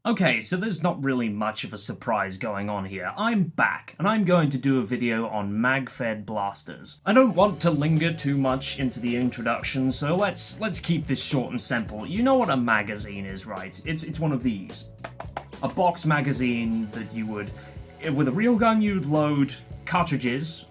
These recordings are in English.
Okay, so there's not really much of a surprise going on here. I'm back, and I'm going to do a video on mag-fed blasters. I don't want to linger too much into the introduction, so let's keep this short and simple. You know what a magazine is, right? It's one of these. A box magazine that you would, with a real gun, you'd load cartridges,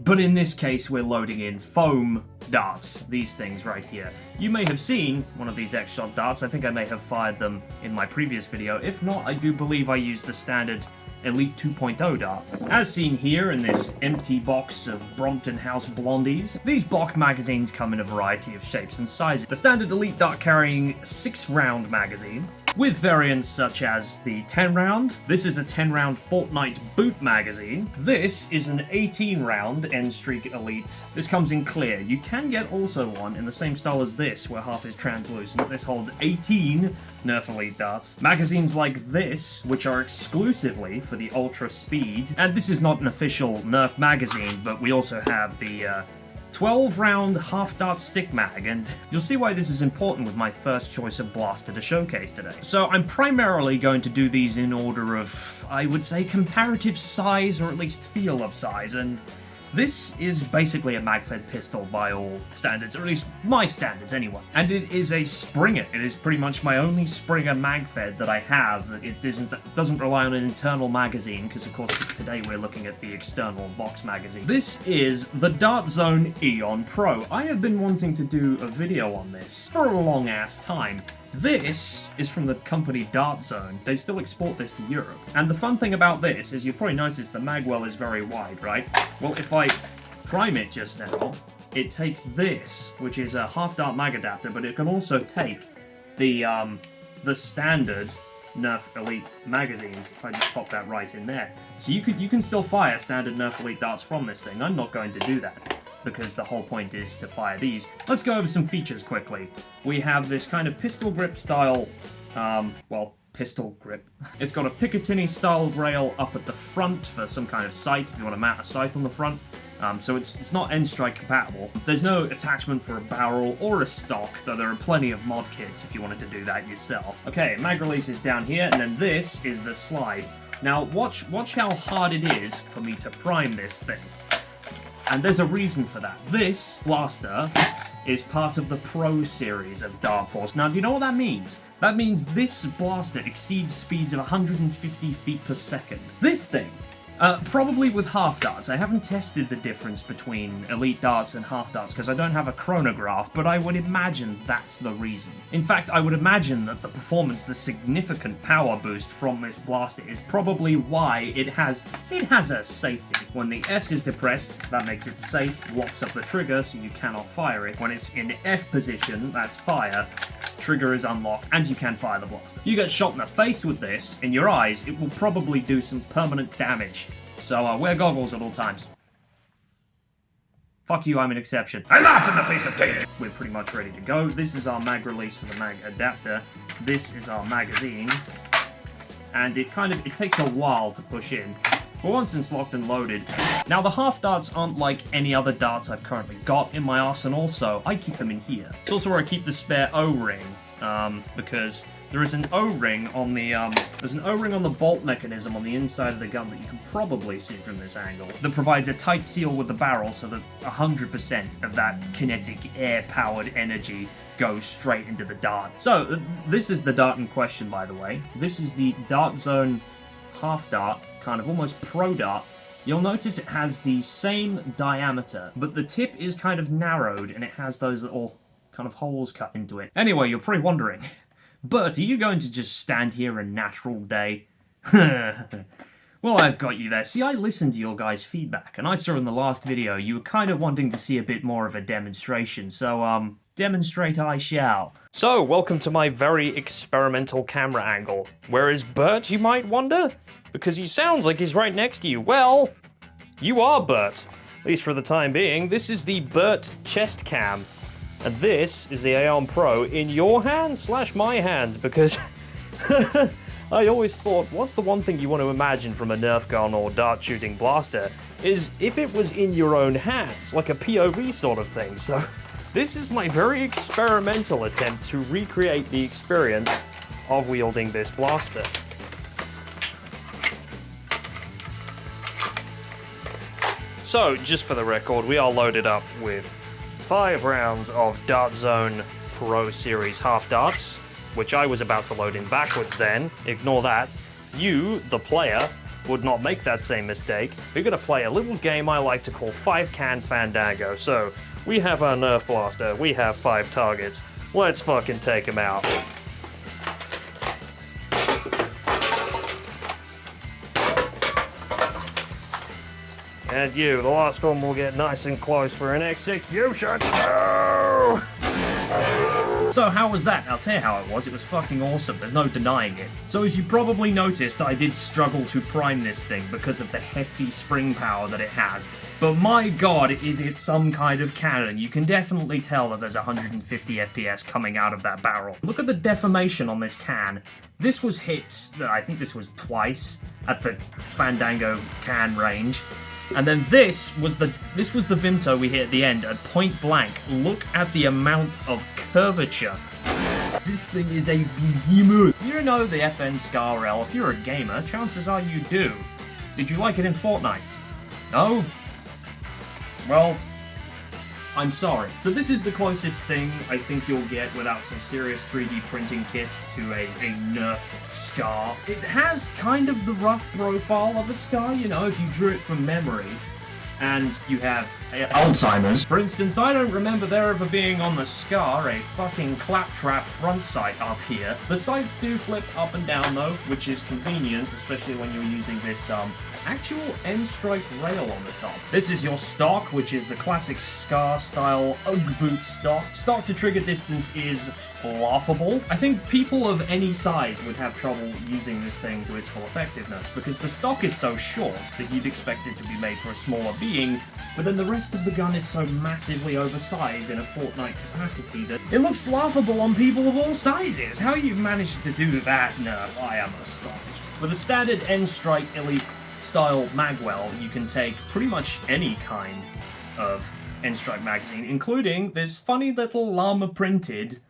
but in this case we're loading in foam darts, these things right here. You may have seen one of these X-Shot darts. I think I may have fired them in my previous video. If not, I do believe I used the standard Elite 2.0 dart. As seen here in this empty box of Brompton House Blondies, these Bock magazines come in a variety of shapes and sizes. The standard Elite dart carrying 6-round magazine, with variants such as the 10-round. This is a 10-round Fortnite boot magazine. This is an 18-round N-Streak Elite. This comes in clear. You can get also one in the same style as this, where half is translucent. This holds 18 Nerf Elite darts. Magazines like this, which are exclusively for the Ultra Speed. And this is not an official Nerf magazine, but we also have the 12-round half-dart stick mag, and you'll see why this is important with my first choice of blaster to showcase today. So I'm primarily going to do these in order of, I would say, comparative size, or at least feel of size, and this is basically a mag-fed pistol by all standards, or at least my standards anyway. And it is a Springer. It is pretty much my only Springer mag-fed that I have. It doesn't rely on an internal magazine, because of course today we're looking at the external box magazine. This is the Dart Zone Aeon Pro. I have been wanting to do a video on this for a long ass time. This is from the company Dart Zone. They still export this to Europe. And the fun thing about this is you've probably noticed the magwell is very wide, right? Well, if I prime it just now, it takes this, which is a half-dart mag adapter, but it can also take the standard Nerf Elite magazines, if I just pop that right in there. So you can still fire standard Nerf Elite darts from this thing. I'm not going to do that, because the whole point is to fire these. Let's go over some features quickly. We have this kind of pistol grip style, pistol grip. It's got a Picatinny style rail up at the front for some kind of sight, if you want to mount a sight on the front. So it's not N-Strike compatible. There's no attachment for a barrel or a stock, though there are plenty of mod kits if you wanted to do that yourself. Okay, mag release is down here, and then this is the slide. Now watch how hard it is for me to prime this thing. And there's a reason for that. This blaster is part of the Pro series of Dark Force. Now, do you know what that means? That means this blaster exceeds speeds of 150 feet per second. This thing, probably with half darts. I haven't tested the difference between elite darts and half darts because I don't have a chronograph, but I would imagine that's the reason. In fact, I would imagine that the performance, the significant power boost from this blaster is probably why it has a safety. When the S is depressed, that makes it safe, locks up the trigger so you cannot fire it. When it's in F position, that's fire, trigger is unlocked, and you can fire the blaster. You get shot in the face with this, in your eyes, it will probably do some permanent damage. So wear goggles at all times. Fuck you, I'm an exception. I laugh in the face of danger! We're pretty much ready to go. This is our mag release for the mag adapter. This is our magazine. And it takes a while to push in. But once it's locked and loaded. Now the half darts aren't like any other darts I've currently got in my arsenal, so I keep them in here. It's also where I keep the spare O-ring, because there is an O-ring on the bolt mechanism on the inside of the gun that you can probably see from this angle, that provides a tight seal with the barrel so that 100% of that kinetic air-powered energy goes straight into the dart. So, this is the dart in question, by the way. This is the Dart Zone half dart, kind of almost pro dart. You'll notice it has the same diameter, but the tip is kind of narrowed and it has those little kind of holes cut into it. Anyway, you're probably wondering, Bert, are you going to just stand here a natural day? Well, I've got you there. See, I listened to your guys' feedback, and I saw in the last video you were kind of wanting to see a bit more of a demonstration, so, demonstrate I shall. So, welcome to my very experimental camera angle. Where is Bert, you might wonder? Because he sounds like he's right next to you. Well, you are Bert. At least for the time being. This is the Bert chest cam. And this is the Aeon Pro in your hands / my hands, because I always thought, what's the one thing you want to imagine from a Nerf gun or dart shooting blaster, is if it was in your own hands, like a POV sort of thing. So this is my very experimental attempt to recreate the experience of wielding this blaster. So, just for the record, we are loaded up with 5 rounds of Dart Zone Pro Series half darts, which I was about to load in backwards then. Ignore that. You, the player, would not make that same mistake. We're going to play a little game I like to call 5-Can Fandango. So, we have our Nerf blaster, we have 5 targets. Let's fucking take them out. And you, the last one will get nice and close for an execution. No! So how was that? I'll tell you how it was. It was fucking awesome. There's no denying it. So as you probably noticed, I did struggle to prime this thing because of the hefty spring power that it has. But my god, is it some kind of cannon. You can definitely tell that there's 150 FPS coming out of that barrel. Look at the deformation on this can. This was hit, I think this was twice at the Fandango can range. And then this was the Vimto we hit at the end at point blank. Look at the amount of curvature. This thing is a behemoth. You know the FN Scar Rail. If you're a gamer, chances are you do. Did you like it in Fortnite? No? Well, I'm sorry. So this is the closest thing I think you'll get without some serious 3D printing kits to a Nerf Scar. It has kind of the rough profile of a Scar, you know, if you drew it from memory. And you have Alzheimer's. For instance, I don't remember there ever being on the Scar a fucking claptrap front sight up here. The sights do flip up and down though, which is convenient, especially when you're using this actual end-strike rail on the top. This is your stock, which is the classic Scar style Ugg boot stock. Stock to trigger distance is laughable. I think people of any size would have trouble using this thing to its full effectiveness, because the stock is so short that you'd expect it to be made for a smaller being, but then the rest of the gun is so massively oversized in a Fortnite capacity that it looks laughable on people of all sizes. How you've managed to do that, Nerf, I am astonished. With a standard end-strike elite style magwell, you can take pretty much any kind of end-strike magazine, including this funny little llama printed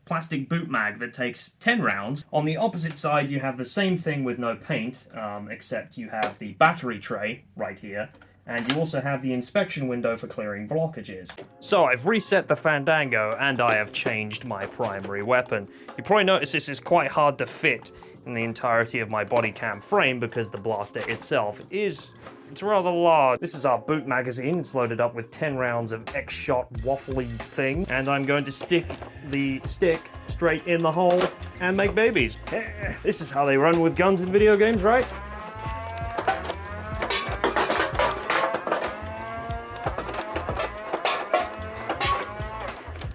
plastic boot mag that takes 10 rounds. On the opposite side, you have the same thing with no paint, except you have the battery tray right here, and you also have the inspection window for clearing blockages. So I've reset the Fandango, and I have changed my primary weapon. You probably notice this is quite hard to fit in the entirety of my body cam frame because the blaster itself it's rather large. This is our boot magazine. It's loaded up with 10 rounds of X-Shot waffly thing, and I'm going to stick the stick straight in the hole and make babies. This is how they run with guns in video games, right?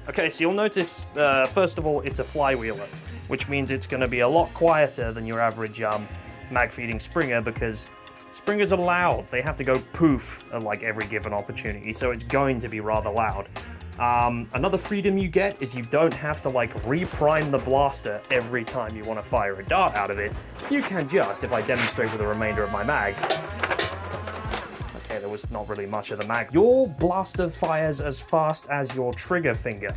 Okay, so you'll notice, first of all, it's a flywheeler, which means it's going to be a lot quieter than your average mag-feeding Springer, because Springers are loud. They have to go poof at like every given opportunity, so it's going to be rather loud. Another freedom you get is you don't have to like reprime the blaster every time you want to fire a dart out of it. You can just, if I demonstrate with the remainder of my mag. Okay, there was not really much of the mag. Your blaster fires as fast as your trigger finger.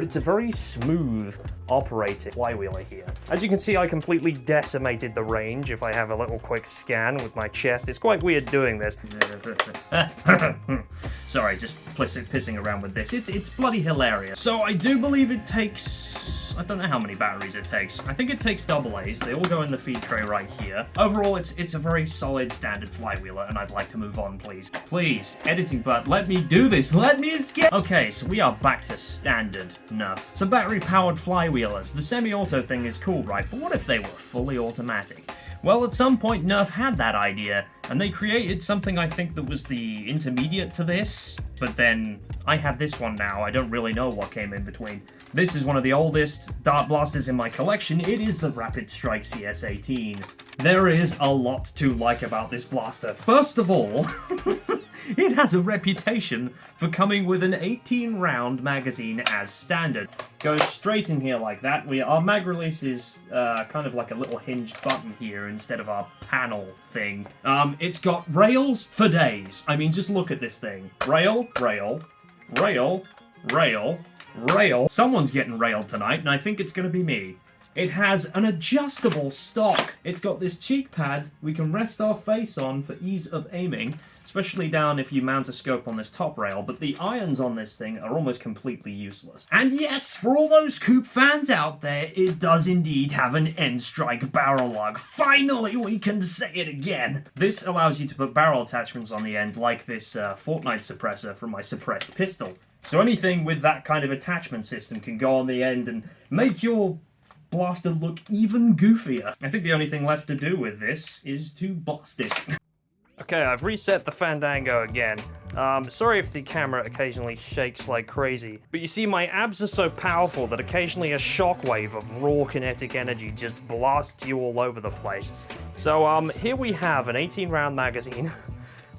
It's a very smooth operating flywheeler here. As you can see, I completely decimated the range if I have a little quick scan with my chest. It's quite weird doing this. Sorry, just pissing around with this. It's bloody hilarious. So I do believe it takes, I don't know how many batteries it takes. I think it takes AA's. They all go in the feed tray right here. Overall, it's a very solid standard flywheeler, and I'd like to move on, please. Please, editing button, let me do this. Let me escape. Okay, so we are back to standard Nerf. So battery-powered flywheelers. The semi-auto thing is cool, right? But what if they were fully automatic? Well, at some point, Nerf had that idea, and they created something I think that was the intermediate to this, but then I have this one now. I don't really know what came in between. This is one of the oldest dart blasters in my collection. It is the Rapidstrike CS18. There is a lot to like about this blaster. First of all, it has a reputation for coming with an 18-round magazine as standard. Goes straight in here like that. Our mag release is kind of like a little hinged button here instead of our panel thing. It's got rails for days. I mean, just look at this thing. Rail, rail, rail, rail, rail. Someone's getting railed tonight, and I think it's going to be me. It has an adjustable stock. It's got this cheek pad we can rest our face on for ease of aiming, especially down if you mount a scope on this top rail, but the irons on this thing are almost completely useless. And yes, for all those Coop fans out there, it does indeed have an end strike barrel lug. Finally, we can say it again. This allows you to put barrel attachments on the end, like this Fortnite suppressor from my suppressed pistol. So anything with that kind of attachment system can go on the end and make your blaster look even goofier. I think the only thing left to do with this is to blast it. Okay, I've reset the Fandango again. Sorry if the camera occasionally shakes like crazy, but you see, my abs are so powerful that occasionally a shockwave of raw kinetic energy just blasts you all over the place. So, here we have an 18-round magazine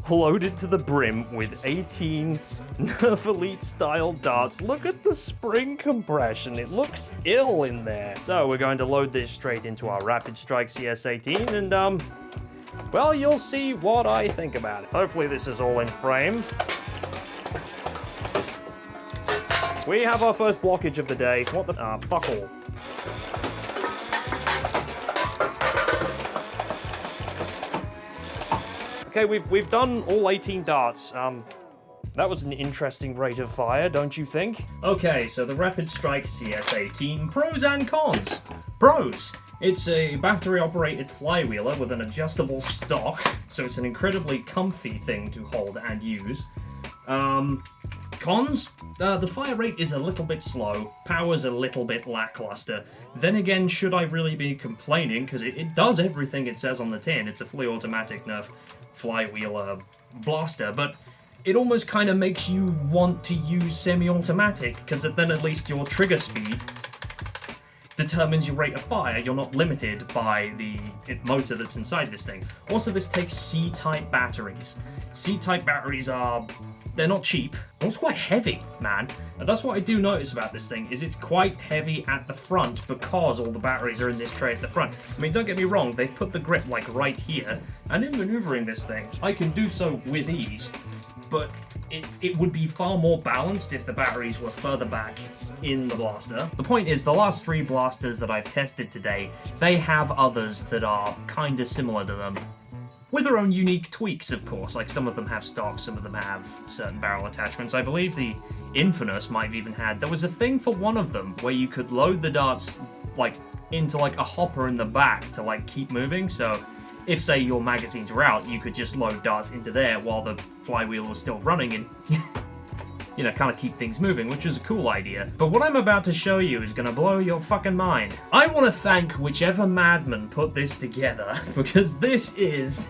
loaded to the brim with 18 Nerf Elite style darts. Look at the spring compression, it looks ill in there. So we're going to load this straight into our Rapidstrike CS18 and well, you'll see what I think about it. Hopefully this is all in frame. We have our first blockage of the day. What the fuck all. Okay, we've done all 18 darts. That was an interesting rate of fire, don't you think? Okay, so the Rapidstrike CS18, pros and cons. Pros. It's a battery-operated flywheeler with an adjustable stock, so it's an incredibly comfy thing to hold and use. Cons? The fire rate is a little bit slow, power's a little bit lackluster. Then again, should I really be complaining, because it does everything it says on the tin. It's a fully automatic Nerf flywheeler blaster, but it almost kind of makes you want to use semi-automatic, because then at least your trigger speed determines your rate of fire. You're not limited by the motor that's inside this thing. Also, this takes C-type batteries. C-type batteries they're not cheap. It's quite heavy, man. And that's what I do notice about this thing, is it's quite heavy at the front because all the batteries are in this tray at the front. I mean, don't get me wrong, they've put the grip like right here, and in maneuvering this thing, I can do so with ease, but it would be far more balanced if the batteries were further back in the blaster. The point is, the last 3 blasters that I've tested today, they have others that are kinda similar to them. With their own unique tweaks, of course. Like, some of them have stock, some of them have certain barrel attachments. I believe the Infamous might have even had... There was a thing for one of them where you could load the darts, like, into, like, a hopper in the back to, like, keep moving. So, if, say, your magazines were out, you could just load darts into there while the flywheel was still running and... you know, kind of keep things moving, which is a cool idea. But what I'm about to show you is gonna blow your fucking mind. I want to thank whichever madman put this together, because this is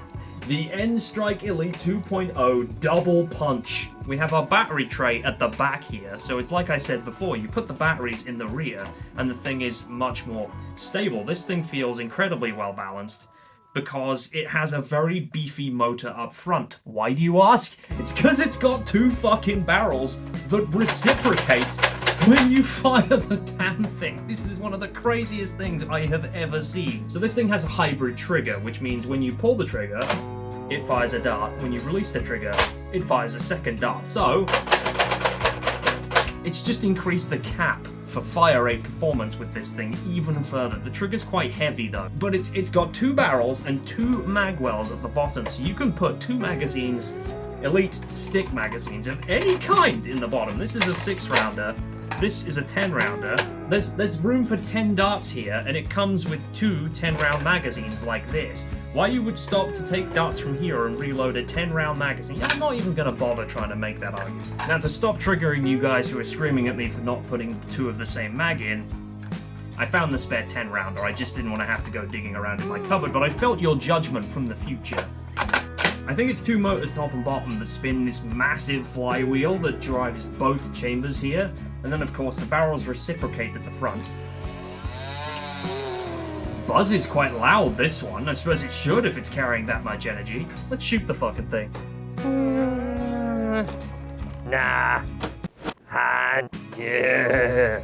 the N-Strike Elite 2.0 Double Punch. We have our battery tray at the back here, so it's like I said before, you put the batteries in the rear, and the thing is much more stable. This thing feels incredibly well balanced, because it has a very beefy motor up front. Why do you ask? It's because it's got 2 fucking barrels that reciprocate when you fire the damn thing. This is one of the craziest things I have ever seen. So this thing has a hybrid trigger, which means when you pull the trigger, it fires a dart. When you release the trigger, it fires a second dart. So, it's just increased the cap for fire rate performance with this thing even further. The trigger's quite heavy though, but it's got 2 barrels and 2 mag wells at the bottom, so you can put 2 magazines, elite stick magazines of any kind in the bottom. This is a 6-rounder. This is a 10-rounder. There's room for 10 darts here, and it comes with 2 10-round magazines like this. Why you would stop to take darts from here and reload a 10-round magazine? I'm not even gonna bother trying to make that argument. Now, to stop triggering you guys who are screaming at me for not putting 2 of the same mag in, I found the spare 10-rounder. I just didn't want to have to go digging around in my cupboard, but I felt your judgment from the future. I think it's 2 motors top and bottom that spin this massive flywheel that drives both chambers here, and then of course the barrels reciprocate at the front. Buzz is quite loud, this one. I suppose it should if it's carrying that much energy. Let's shoot the fucking thing. Nah. Yeah.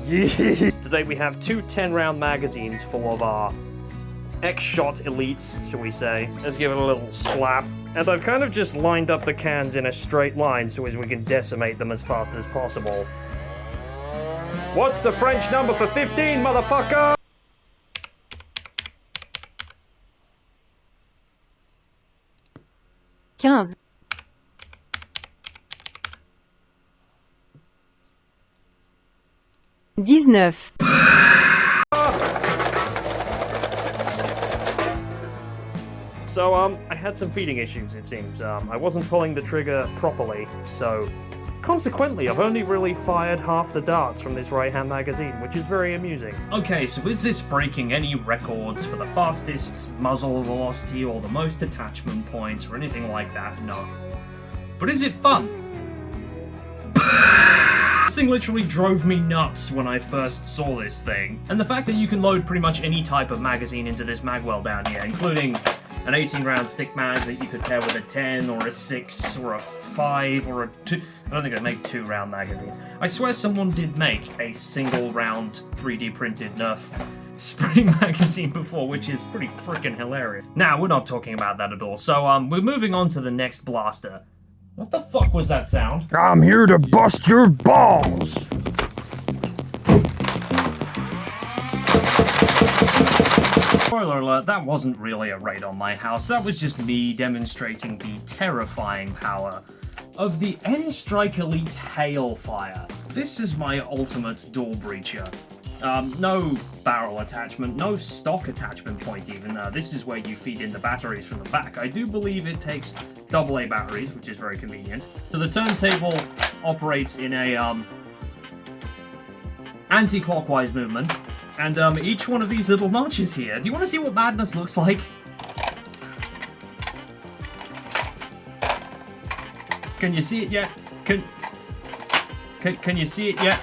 Yes. Today we have 2 10-round magazines full of our X-Shot Elites, shall we say. Let's give it a little slap. And I've kind of just lined up the cans in a straight line so as we can decimate them as fast as possible. What's the French number for 15, motherfucker? Quinze. 19. So, I had some feeding issues, it seems. I wasn't pulling the trigger properly, so consequently, I've only really fired half the darts from this right-hand magazine, which is very amusing. Okay, so is this breaking any records for the fastest muzzle velocity or the most attachment points or anything like that? No. But is it fun? This thing literally drove me nuts when I first saw this thing. And the fact that you can load pretty much any type of magazine into this magwell down here, including an 18-round stick mag that you could pair with a 10 or a 6 or a 5 or a 2. I don't think they make 2-round magazines. I swear someone did make a single-round 3D printed Nerf spring magazine before, which is pretty freaking hilarious. Now, we're not talking about that at all. So, we're moving on to the next blaster. What the fuck was that sound? I'm here to bust your balls! Spoiler alert, that wasn't really a raid on my house. That was just me demonstrating the terrifying power of the N-Strike Elite Hailfire. This is my ultimate door breacher. No barrel attachment, no stock attachment point even. This is where you feed in the batteries from the back. I do believe it takes AA batteries, which is very convenient. So the turntable operates in a anti-clockwise movement, and each one of these little notches here. Do you want to see what madness looks like? Can you see it yet? Can you see it yet?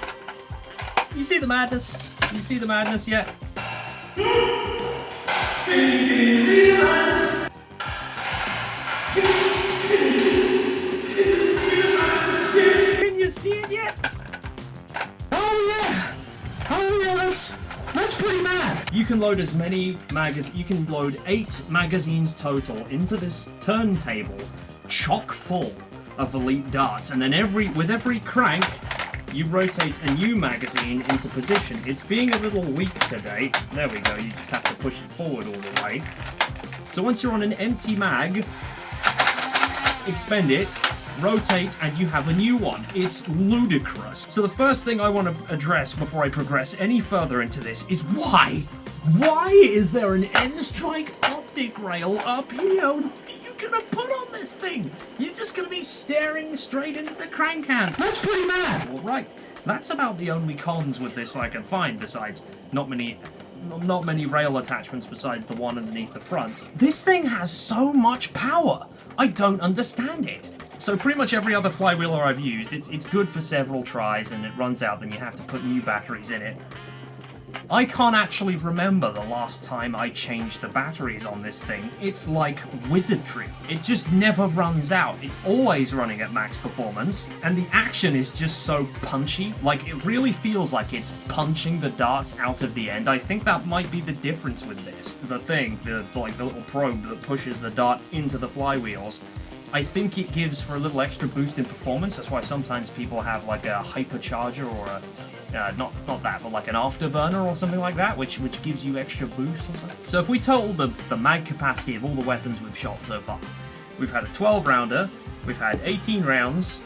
You see the madness? You see the madness yet? Can you see the madness? Can you see it yet? Oh yeah! Oh yeah, that's pretty mad! You can load as many you can load 8 magazines total into this turntable, chock full of elite darts, and then with every crank, you rotate a new magazine into position. It's being a little weak today. There we go, you just have to push it forward all the way. So once you're on an empty mag, expend it, rotate, and you have a new one. It's ludicrous. So the first thing I want to address before I progress any further into this is why? Why is there an N-Strike optic rail up here? What are you gonna put on this thing? You're just gonna be staring straight into the crank hand. That's pretty mad. Well, right. That's about the only cons with this I can find, besides not many rail attachments besides the one underneath the front. This thing has so much power. I don't understand it. So pretty much every other flywheeler I've used, it's good for several tries, and it runs out, then you have to put new batteries in it. I can't actually remember the last time I changed the batteries on this thing. It's like wizardry. It just never runs out. It's always running at max performance, and the action is just so punchy. Like, it really feels like it's punching the darts out of the end. I think that might be the difference with this. The thing, the little probe that pushes the dart into the flywheels, I think it gives for a little extra boost in performance. That's why sometimes people have like a hypercharger or a not that, but like an afterburner or something like that, which gives you extra boost or something. So if we total the mag capacity of all the weapons we've shot so far, we've had a 12-rounder, we've had 18 rounds,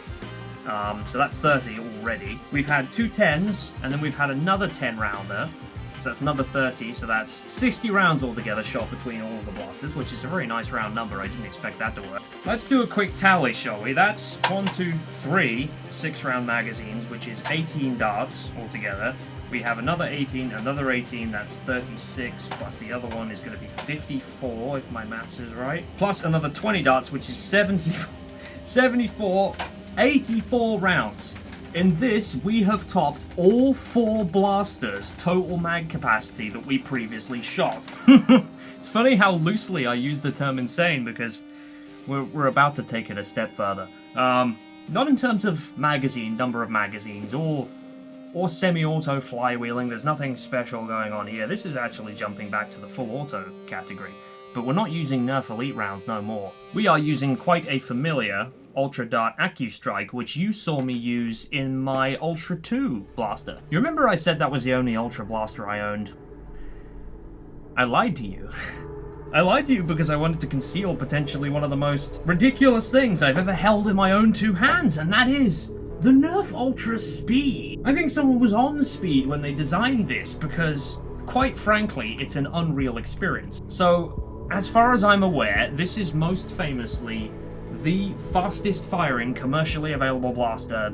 so that's 30 already. We've had 2 10s, and then we've had another 10-rounder, so that's another 30, so that's 60 rounds altogether shot between all of the blasters, which is a very nice round number. I didn't expect that to work. Let's do a quick tally, shall we? That's 1, 2, 3 6-round magazines, which is 18 darts altogether. We have another 18, that's 36, plus the other one is going to be 54, if my maths is right. Plus another 20 darts, which is 74, 84 rounds. In this, we have topped all 4 blasters' total mag capacity that we previously shot. It's funny how loosely I use the term insane, because we're about to take it a step further. Not in terms of number of magazines, or semi-auto flywheeling. There's nothing special going on here. This is actually jumping back to the full auto category. But we're not using Nerf Elite rounds no more. We are using quite a familiar Ultra Dart AccuStrike, which you saw me use in my Ultra 2 blaster. You remember I said that was the only Ultra blaster I owned? I lied to you. I lied to you because I wanted to conceal potentially one of the most ridiculous things I've ever held in my own two hands, and that is the Nerf Ultra Speed. I think someone was on speed when they designed this because, quite frankly, it's an unreal experience. So, as far as I'm aware, this is most famously the fastest firing commercially available blaster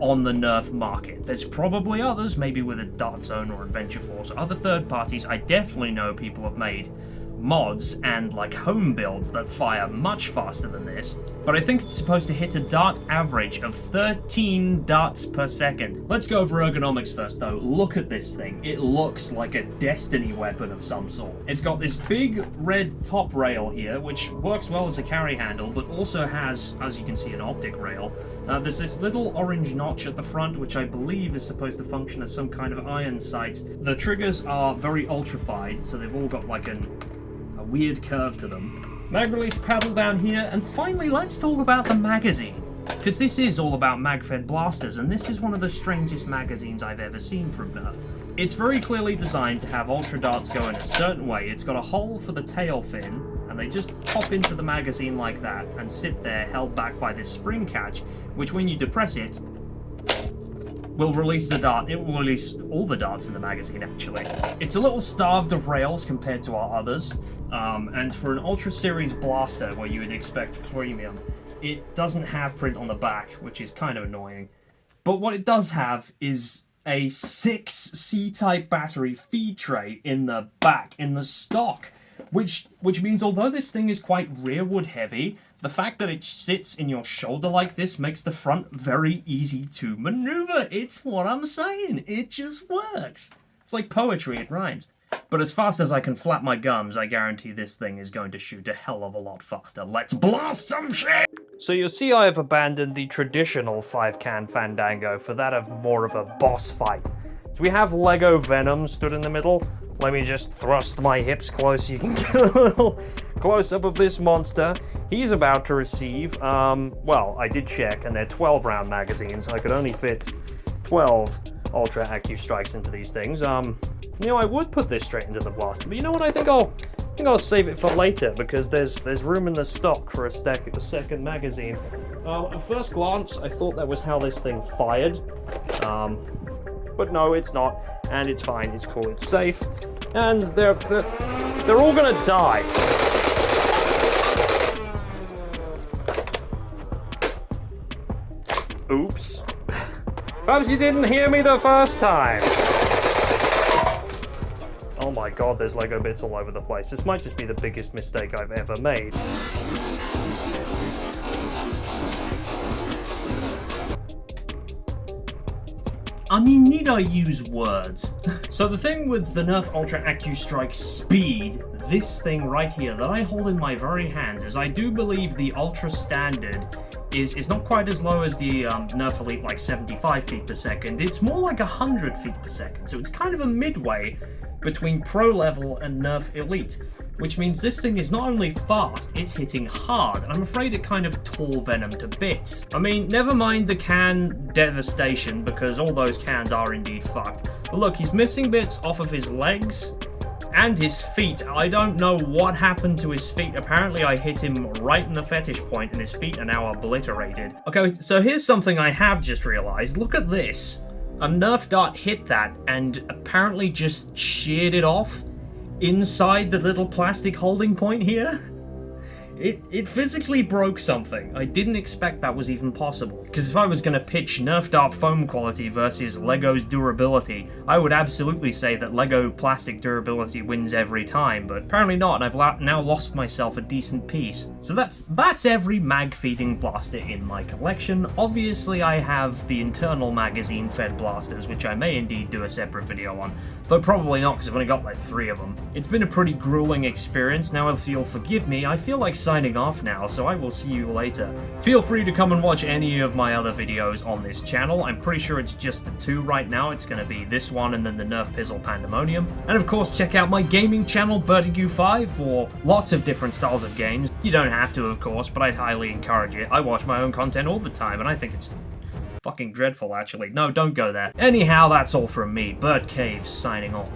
on the Nerf market. There's probably others, maybe with a Dart Zone or Adventure Force, other third parties. I definitely know people have made mods and like home builds that fire much faster than this, but I think it's supposed to hit a dart average of 13 darts per second. Let's go over ergonomics first though. Look at this thing. It looks like a destiny weapon of some sort. It's got this big red top rail here, which works well as a carry handle, but also has, as you can see, an optic rail. There's this little orange notch at the front, which I believe is supposed to function as some kind of iron sight. The triggers are very ultrified, so they've all got like a weird curve to them. Mag release paddle down here, and finally let's talk about the magazine. Because this is all about mag-fed blasters, and this is one of the strangest magazines I've ever seen from Nerf. It's very clearly designed to have ultra darts go in a certain way. It's got a hole for the tail fin, and they just pop into the magazine like that, and sit there held back by this spring catch, which when you depress it, will release the dart. It will release all the darts in the magazine, actually. It's a little starved of rails compared to our others, and for an Ultra Series blaster where you would expect premium, it doesn't have print on the back, which is kind of annoying. But what it does have is a 6 C-type battery feed tray in the back, in the stock, which means although this thing is quite rearward heavy, the fact that it sits in your shoulder like this makes the front very easy to maneuver. It's what I'm saying. It just works. It's like poetry, it rhymes. But as fast as I can flap my gums, I guarantee this thing is going to shoot a hell of a lot faster. Let's blast some shit! So you'll see I have abandoned the traditional 5-can Fandango for that of more of a boss fight. So we have Lego Venom stood in the middle. Let me just thrust my hips close so you can get a little close-up of this monster. He's about to receive, well, I did check, and they're 12-round magazines. I could only fit 12 Ultra AccuStrikes into these things. You know, I would put this straight into the blaster, but you know what? I think I'll save it for later because there's room in the stock for a second magazine. At first glance, I thought that was how this thing fired, but no, it's not, and it's fine. It's cool. It's safe, and they're all gonna die. Oops. Perhaps you didn't hear me the first time. Oh my god, there's Lego bits all over the place. This might just be the biggest mistake I've ever made. I mean, need I use words? So the thing with the Nerf Ultra AccuStrike Speed, this thing right here that I hold in my very hands, is I do believe the Ultra Standard is not quite as low as the Nerf Elite, like 75 feet per second. It's more like 100 feet per second, so it's kind of a midway between Pro level and Nerf Elite, which means this thing is not only fast, it's hitting hard, and I'm afraid it kind of tore Venom to bits. I mean, never mind the can devastation, because all those cans are indeed fucked. But look, he's missing bits off of his legs and his feet. I don't know what happened to his feet. Apparently I hit him right in the fetish point and his feet are now obliterated. Okay, so here's something I have just realized. Look at this. A Nerf dart hit that and apparently just sheared it off inside the little plastic holding point here. It physically broke something. I didn't expect that was even possible. Because if I was going to pitch Nerf dart foam quality versus Lego's durability, I would absolutely say that Lego plastic durability wins every time, but apparently not, and I've now lost myself a decent piece. So that's every mag-feeding blaster in my collection. Obviously I have the internal magazine-fed blasters, which I may indeed do a separate video on, though probably not because I've only got like 3 of them. It's been a pretty grueling experience. Now if you'll forgive me, I feel like signing off now, so I will see you later. Feel free to come and watch any of my other videos on this channel. I'm pretty sure it's just the 2 right now. It's going to be this one and then the Nerf Pizzle Pandemonium. And of course, check out my gaming channel, Ep.2, for lots of different styles of games. You don't have to, of course, but I'd highly encourage it. I watch my own content all the time, and I think it's fucking dreadful, actually. No, don't go there. Anyhow, that's all from me. Bird Cave signing off.